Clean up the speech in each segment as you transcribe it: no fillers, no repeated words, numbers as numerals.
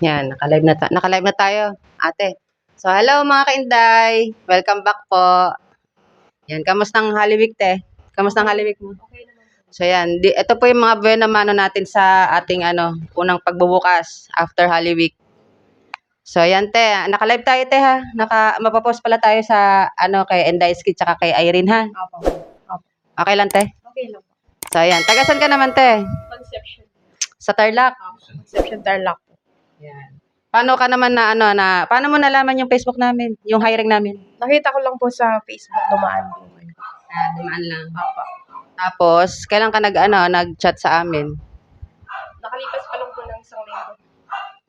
Yan, naka-live na tayo, ate. So, hello mga kainday. Welcome back po. Yan, kamustang Holy Week, te? Kamustang Holy Week mo? Okay naman po. So, yan. Ito po yung mga buena mano natin sa ating unang pagbubukas after Holy Week. So, yan, te. Naka-live tayo, te, ha? Mapapost pala tayo sa, kay Enday Skid tsaka kay Irene, ha? Opo. Opo. Okay lang, te? Okay lang po. So, yan. Tagasan ka naman, te? Conception. Sa Tarlac? Conception Tarlac po. Yan. Paano ka naman paano mo nalaman yung Facebook namin, yung hiring namin? Nakita ko lang po sa Facebook, dumaan po. Dumaan lang. Opo. Tapos, kailan ka nag-chat sa amin? Nakalipas pa lang po ng isang linggo.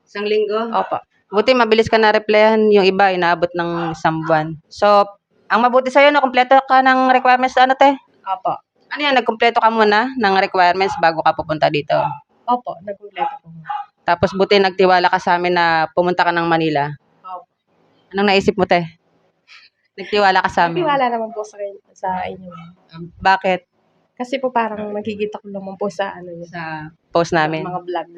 Isang linggo? Opo. Buti mabilis ka na-replyan, yung iba inaabot ng isang buwan. So, ang mabuti sa'yo, kumpleto ka ng requirements te? Opo. Ano yan, nagkumpleto ka muna ng requirements bago ka pupunta dito? Opo, nagkumpleto po. Tapos buti nagtiwala ka sa amin na pumunta ka ng Manila. Opo. Anong naisip mo, te? Nagtiwala ka sa amin? Nagtiwala naman po sa inyo. Bakit? Kasi po parang nakikita ko naman po sa Sa post namin. mga vlog.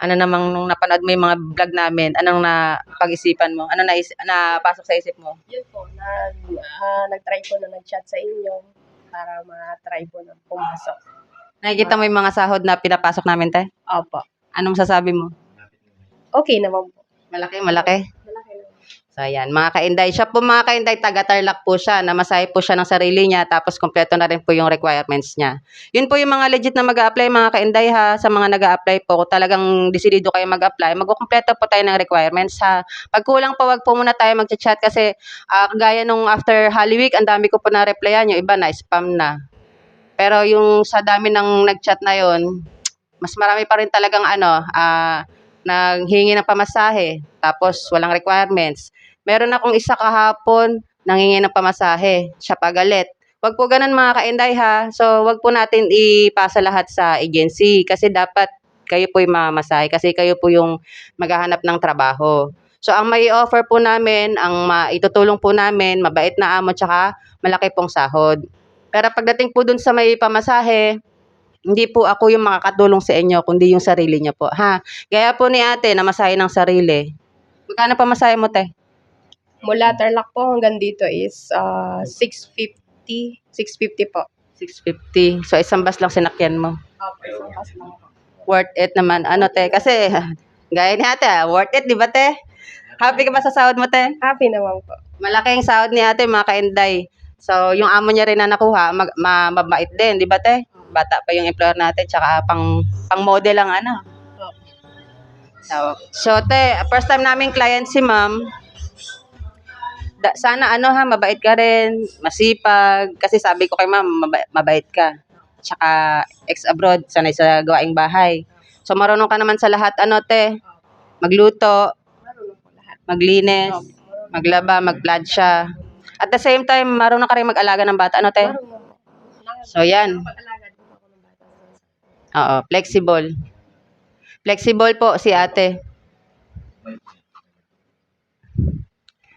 Ano namang nung napanood mo yung mga vlog namin, anong napag-isipan mo? Ano napasok sa isip mo? Yun po, nag-try po na nag-chat sa inyo para ma-try po na pumasok. Nakikita mo yung mga sahod na pinapasok namin, te? Opo. Anong sasabi mo? Okay naman po. Malaki. Malaki naman. So, ayan. Mga kainday. Siya po, mga kainday, taga-Tarlac po siya. Namasahe po siya ng sarili niya. Tapos, kompleto na rin po yung requirements niya. Yun po yung mga legit na mag-a-apply, mga kainday, ha. Sa mga nag-a-apply po, kung talagang desidido kayo mag-apply, mag-kompleto po tayo ng requirements, ha. Pag kulang pa, wag po muna tayo mag-chat kasi gaya nung after Holy Week, ang dami ko po na-replyan. Yung iba na, spam na. Pero yung sa dami ng nag-chat na yon, mas marami pa rin talagang nanghingi ng pamasahe, tapos walang requirements. Meron akong isa kahapon, nanghingi ng pamasahe, siya pagalit. Wag po ganun mga kainday ha. So wag po natin ipasa lahat sa agency kasi dapat kayo po yung mamasahe kasi kayo po yung maghahanap ng trabaho. So ang may offer po namin, ang maitutulong po namin, mabait na amo tsaka malaki pong sahod. Pero pagdating po dun sa may pamasahe, hindi po ako yung makakatulong sa inyo, kundi yung sarili niyo po, ha? Gaya po ni ate, namasahe ng sarili. Magkano pamasahe mo, te? Mula Tarlac po hanggang dito is 650. 650 po. 650. So, isang bus lang sinakyan mo. Opo, isang bus lang po. Worth it naman. Te? Kasi, gaya ni ate, worth it, di ba, te? Happy ka ba sa sahod mo, te? Happy naman po. Malaking sahod ni ate, mga kainday. So, yung amo niya rin na nakuha, mabait din, di ba, te? Bata pa yung employer natin, tsaka pang model ang So, te, first time namin client si ma'am. Sana mabait ka rin, masipag. Kasi sabi ko kay ma'am, mabait ka. Tsaka ex-abroad, sanay sa gawaing bahay. So, marunong ka naman sa lahat, te? Magluto, Marunong po lahat. maglinis, maglaba, magplansya. At the same time, marunong ka rin mag-alaga ng bata, te? Marunong po. So, yan. Pag-alaga din ako ng bata. Oo, flexible. Flexible po si ate.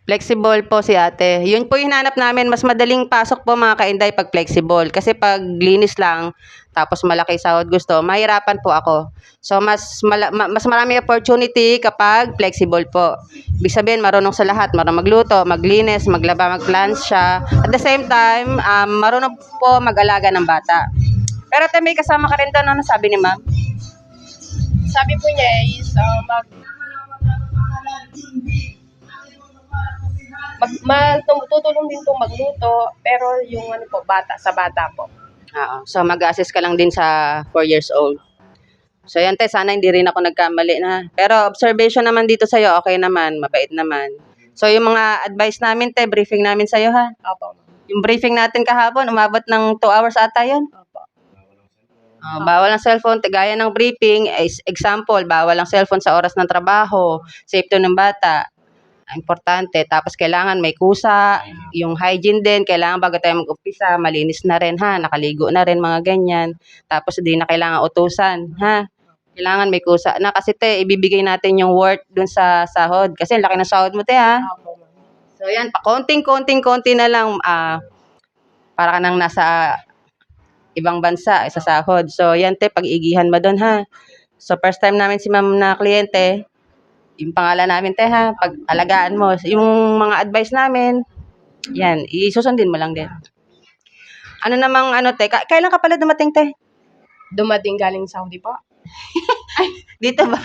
Flexible po si ate. Yun po yung hinanap namin. Mas madaling pasok po mga kainday pag flexible. Kasi pag linis lang, tapos malaki sahod gusto, mahirapan po ako. So, mas marami opportunity kapag flexible po. Ibig sabihin, marunong sa lahat. Marunong magluto, maglinis, maglaba, magplansya. At the same time, marunong po mag-alaga ng bata. Pero may kasama ka rin doon, ano sabi ni ma'am? Sabi po niya is tutulong din po magluto, pero yung sa bata po. Oo. So, mag-assist ka lang din sa 4 years old. So, yan, te, sana hindi rin ako nagkamali na. Pero, observation naman dito sa'yo, okay naman, mabait naman. So, yung mga advice namin, te, briefing namin sa'yo, ha? Opo. Yung briefing natin kahapon, umabot ng 2 hours ata yun. Opo. Bawal ang cellphone, gaya ng briefing, example, bawal ang cellphone sa oras ng trabaho, safety ng bata. Importante. Tapos kailangan may kusa, yung hygiene din, kailangan bago tayo mag-umpisa, malinis na rin ha, nakaligo na rin, mga ganyan. Tapos hindi na kailangan utusan, ha. Kailangan may kusa na kasi te, ibibigay natin yung worth dun sa sahod. Kasi laki ng sahod mo, te, ha. Opo. So yan, pa konting-konti na lang, para ka nang nasa ibang bansa sa sahod. So yan, te, pag-igihan mo dun, ha. So, first time namin si ma'am na kliyente, yung pangalan namin, te ha, pag-alagaan mo. Yung mga advice namin, yan, isusundin mo lang din. Ano namang, te, kailan ka pala dumating, te? Dumating galing Saudi po. Dito ba?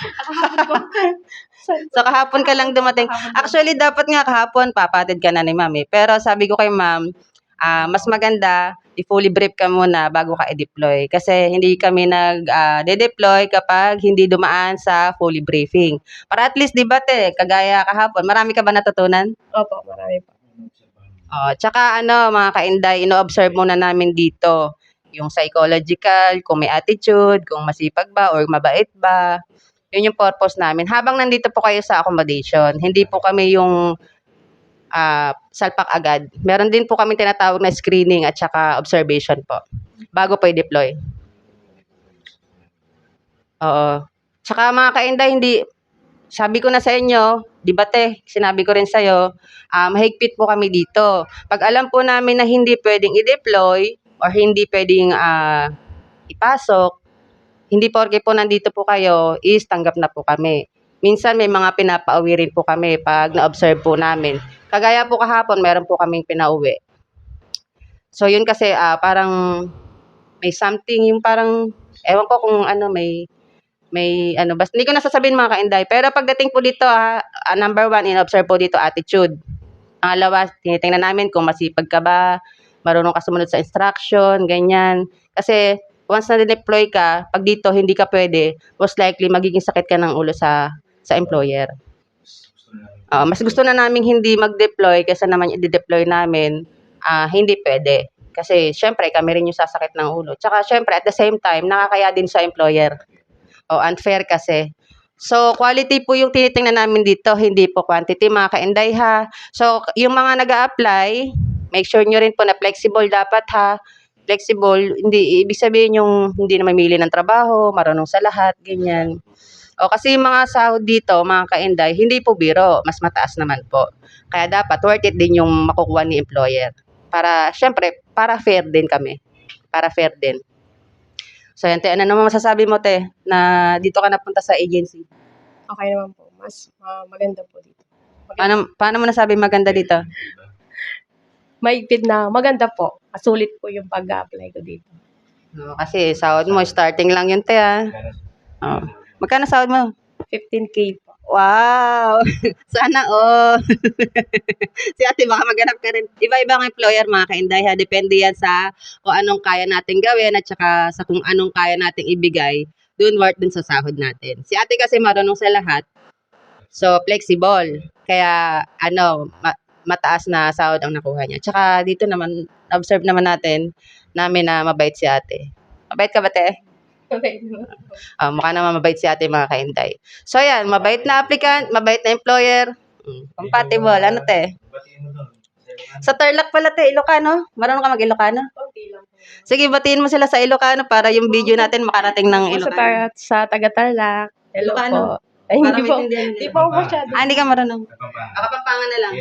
So, kahapon ka lang dumating. Actually, dapat nga kahapon, papatid ka na ni ma'am eh. Pero sabi ko kay ma'am, mas maganda, i-fully brief ka muna bago ka i-deploy. Kasi hindi kami nag-de-deploy kapag hindi dumaan sa fully briefing. Para at least, di ba, te, kagaya kahapon, marami ka ba natutunan? Opo, marami po. Tsaka mga kainday, ino-observe muna namin dito yung psychological, kung may attitude, kung masipag ba or mabait ba. Yun yung purpose namin. Habang nandito po kayo sa accommodation, hindi po kami yung salpak agad. Meron din po kami tinatawag na screening at saka observation po bago po i-deploy. Oo. Tsaka mga kainday, sabi ko na sa inyo, di ba te, sinabi ko rin sa'yo, mahigpit po kami dito. Pag alam po namin na hindi pwedeng i-deploy or hindi pwedeng ipasok, hindi porke po nandito po kayo, is tanggap na po kami. Minsan may mga pinapauwi rin po kami pag na-observe po namin. Kagaya po kahapon, meron po kaming pinauwi. So yun kasi parang may something, yung parang, ewan ko kung basta hindi ko nasasabihin mga kainday. Pero pagdating po dito, number 1, in-observe po dito attitude. Pangalawa, tinitingnan namin kung masipag ka ba, marunong ka sumunod sa instruction, ganyan. Kasi once na deploy ka, pag dito hindi ka pwede, most likely magiging sakit ka ng ulo sa employer. Mas gusto na namin hindi mag-deploy kaysa naman i-deploy namin, hindi pwede. Kasi syempre kami rin yung sasakit ng ulo. Tsaka syempre at the same time, nakakaya din sa employer. Unfair kasi. So, quality po yung tinitingnan namin dito, hindi po quantity, mga kainday ha. So, yung mga nag-a-apply, make sure nyo rin po na flexible dapat ha. Flexible, hindi, ibig sabihin yung hindi na mamili ng trabaho, marunong sa lahat, ganyan. Kasi yung mga sahod dito, mga kainday, hindi po biro, mas mataas naman po. Kaya dapat worth it din yung makukuha ni employer. Para, syempre, para fair din kami. Para fair din. So, yan, te, ano naman masasabi mo, te, na dito ka napunta sa agency? Okay naman po. Mas maganda po dito. Paano mo nasabi maganda dito? Mahigpit na maganda po. Sulit po yung pag-apply ko dito. Kasi sahod mo, starting lang yun, te, ha? Magkano sahod mo? 15K po. Wow! Sana si ate baka maghanap ka rin. Iba-iba ang employer mga kainday ha. Depende yan sa kung anong kaya nating gawin at saka sa kung anong kaya nating ibigay. Doon worth din sa sahod natin. Si ate kasi marunong sa lahat. So, flexible. Kaya, mataas na sahod ang nakuha niya. Tsaka dito naman, observe naman namin na mabait si ate. Mabait ka ba, te? Okay. Mukha naman mabait si ate mga kainday. So, yan. Mabait na applicant, mabait na employer. Compatible. Ano, te? Sa Tarlac pala, te. Ilocano? Marunong ka mag-Ilocano? Sige, batiin mo sila sa Ilocano para yung video natin makarating ng Ilocano. Sa taga-Tarlac. Hello Ilocano? po. Ay, hindi po. maintindihan nila. Hindi po ako masyado. Hindi ka marunong. Kapampangan na lang.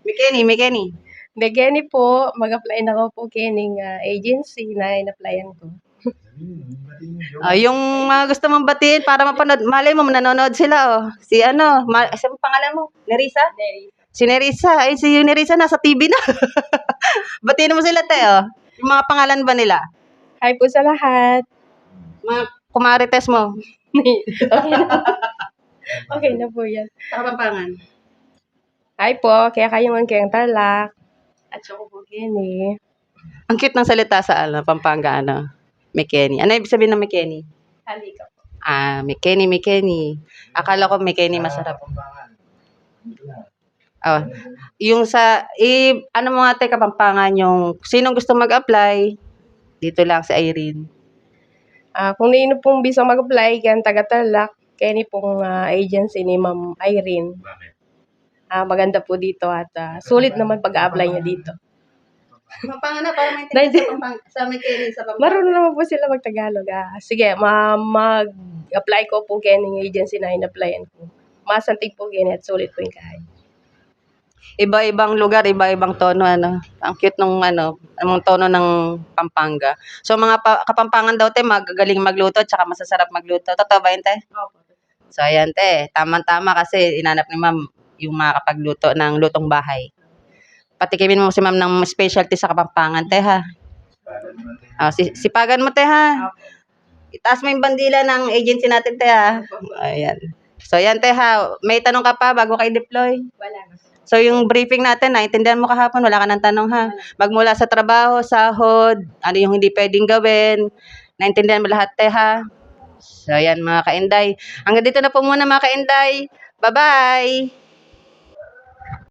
Mikeni. Begeni po, mag-apply na ako po kining agency na in-applyan ko. Yung mga gusto mong batiin para mapanood, malay mo, nanonood sila, Si saan pangalan mo? Nerissa? Si Nerissa. Ay, si Nerissa nasa TV na. Batiin mo sila, te, Yung mga pangalan ba nila? Hi po sa lahat. Mga kumarites mo. Okay na. Okay na po yan. Sa Kapampangan. Hi po, kaya kayo man kayong Tarlac. At ako po Kenny. Ang cute ng salita sa Pampanga, Mikeni. Ano ibig sabihin ng Mikeni? Halika po. Mikeni. Akala ko Mikeni masarap. Yung ano mo nga, Kapampangan, yung sinong gusto mag-apply, dito lang si Irene. Kung nino pong bisa mag-apply, kaya taga-Tarlac, Kenny pong agency ni Ma'am Irene. Maganda po dito at sulit naman pag-apply niya dito. Kapampangan na, para maintindihan sa Mikeni, sa Pampanga. Marunong naman po sila mag-Tagalog. Sige, mag-apply ko po Kenny agency na in-applyan ko. Masantig po Kenny at sulit po yung kahit. iba-ibang lugar, iba-ibang tono, ano. Ang cute nung ano, ang tono ng Pampanga. So, mga Kapampangan daw, te, magagaling magluto, tsaka masasarap magluto. Totoo ba yun, te? Opo. So, ayan, te. Tama-tama kasi inanap ni ma'am yung makakapagluto ng lutong bahay. Patikimin mo si ma'am ng specialty sa Kapampangan, te, ha? Sipagan mo, te, ha? Itaas mo yung bandila ng agency natin, te, ha? Ayan. So, yan, te, ha? May tanong ka pa bago kayo deploy? Wala na. So, yung briefing natin, naintindihan mo kahapon, wala ka ng tanong, ha? Magmula sa trabaho, sahod, ano yung hindi pwedeng gawin, naintindihan mo lahat, te, ha? So, yan, mga kainday. Hanggang dito na po muna, mga kainday. Bye-bye!